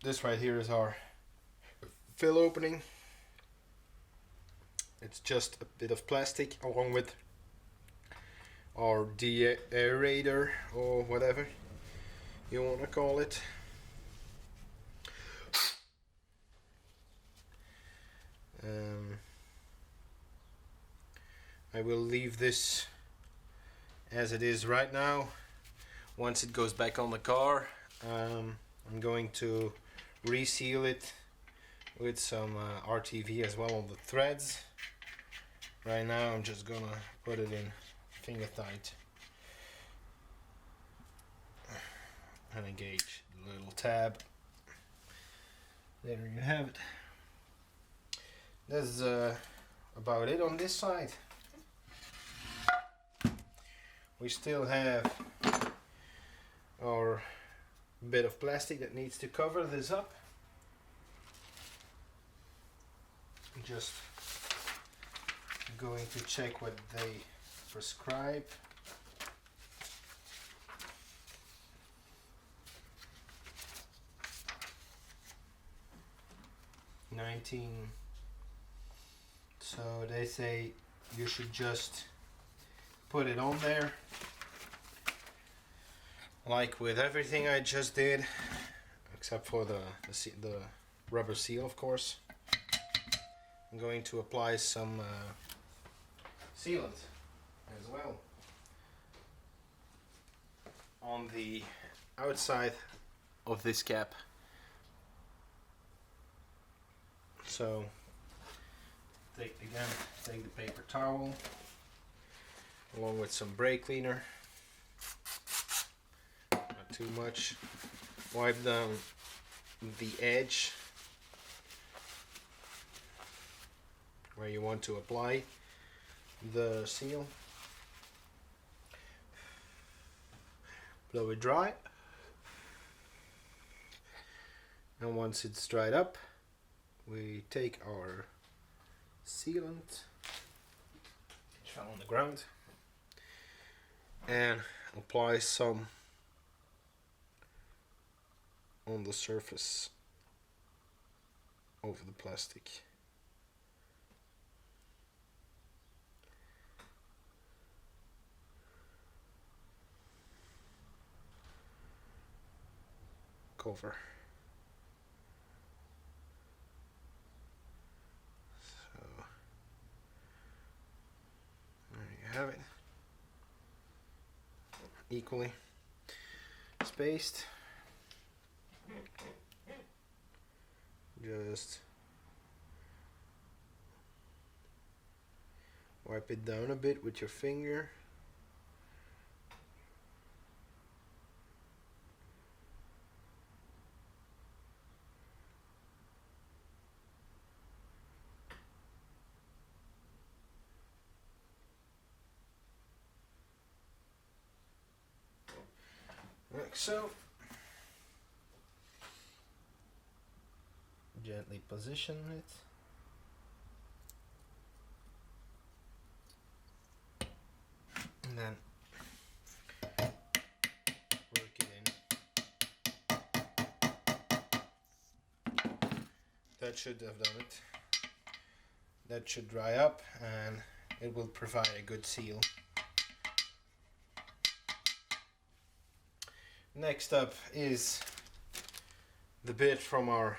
this right here is our fill opening. It's just a bit of plastic along with our deaerator or whatever you want to call it. I will leave this as it is right now. Once it goes back on the car, I'm going to reseal it with some RTV as well on the threads. Right now I'm just gonna put it in finger tight and engage the little tab. There you have it. That's about it on this side. We still have our bit of plastic that needs to cover this up. Just going to check what they prescribe. So they say you should just put it on there, like with everything I just did, except for the rubber seal, of course. I'm going to apply some sealant as well on the outside of this cap. So take the paper towel along with some brake cleaner, not too much. Wipe down the edge where you want to apply the seal. Blow it dry, and once it's dried up, we take our sealant, which fell on the ground, and apply some on the surface over the plastic. Cover. So there you have it. Equally spaced. Just wipe it down a bit with your finger. Like so. Gently position it. And then work it in. That should have done it. That should dry up and it will provide a good seal. Next up is the bit from our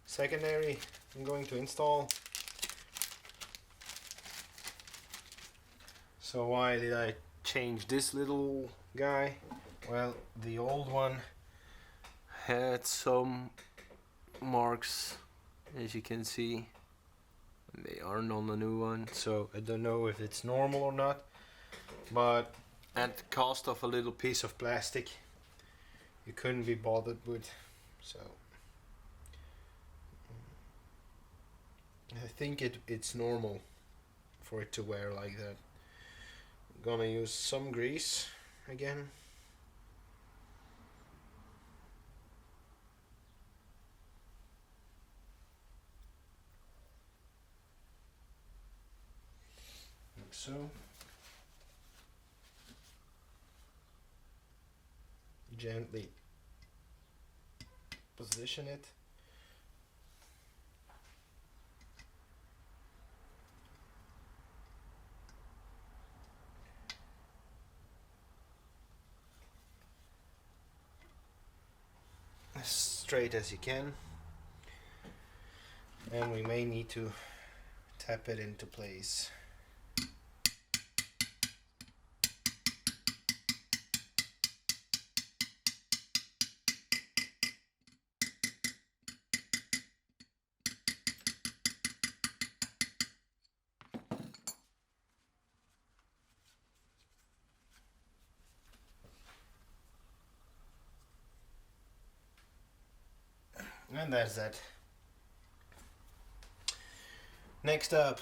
secondary I'm going to install. So why did I change this little guy? Well, the old one had some marks, as you can see. They aren't on the new one, so I don't know if it's normal or not, but at the cost of a little piece of plastic you couldn't be bothered with, so I think it's normal for it to wear like that. I'm gonna use some grease again. Like so. Gently position it. As straight as you can, and we may need to tap it into place. And that's that. Next up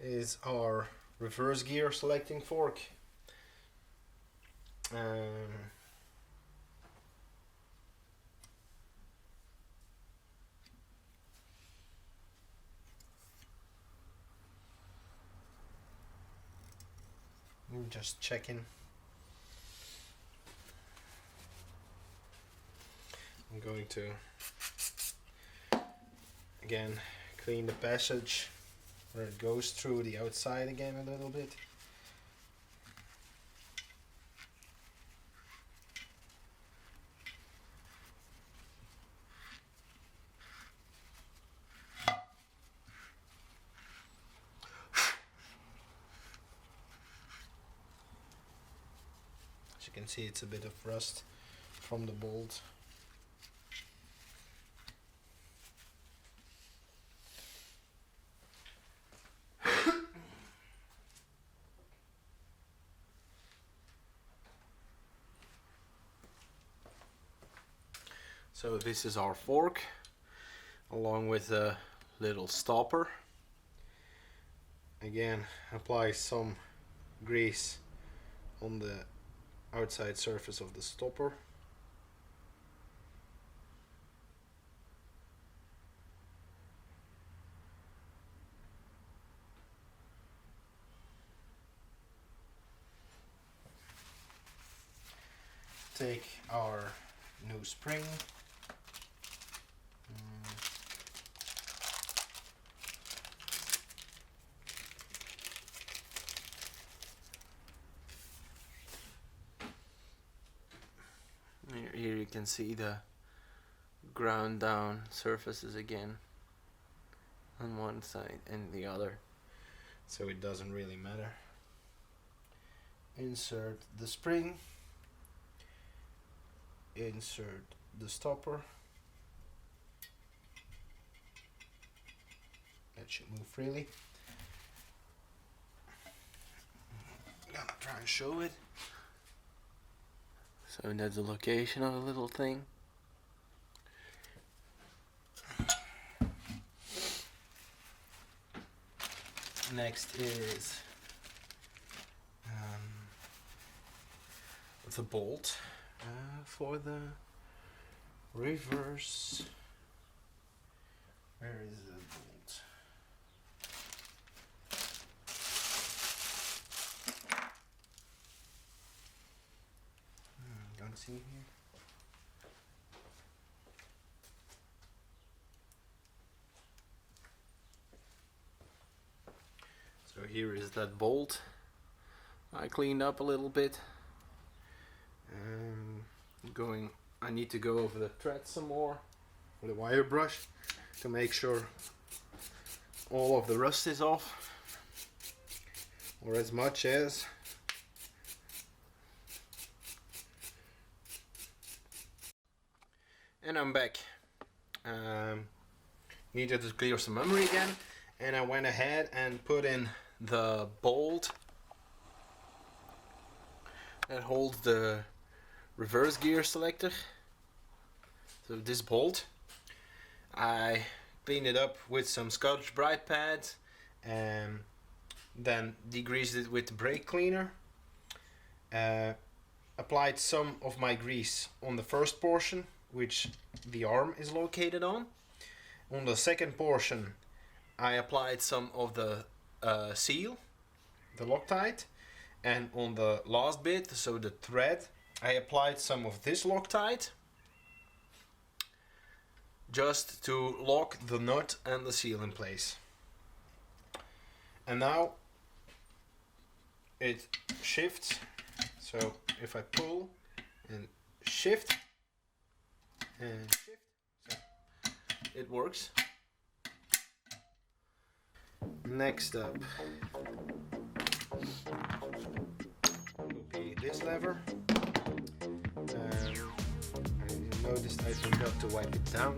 is our reverse gear selecting fork. I'm just checking. I'm going to again clean the passage where it goes through the outside again a little bit. As you can see, it's a bit of rust from the bolt. So this is our fork, along with a little stopper. Again, apply some grease on the outside surface of the stopper. Take our new spring. Here you can see the ground down surfaces again on one side and the other, so it doesn't really matter. Insert the spring, insert the stopper. That should move freely. I'm gonna try and show it. So that's the location of the little thing. Next is the bolt for the reverse. Where is the bolt? Don't see here. So here is that bolt. I cleaned up a little bit. I need to go over the thread some more with a wire brush to make sure all of the rust is off, or as much as. And I'm back. Needed to clear some memory again, and I went ahead and put in the bolt that holds the reverse gear selector. So this bolt, I cleaned it up with some Scotch Brite pads and then degreased it with the brake cleaner. Applied some of my grease on the first portion, which the arm is located on. On the second portion, I applied some of the seal, the Loctite, And on the last bit, so the thread, I applied some of this Loctite just to lock the nut and the seal in place. And now it shifts, so if I pull and shift and shift, so it works. Next up will be this lever. You noticed I forgot to wipe it down.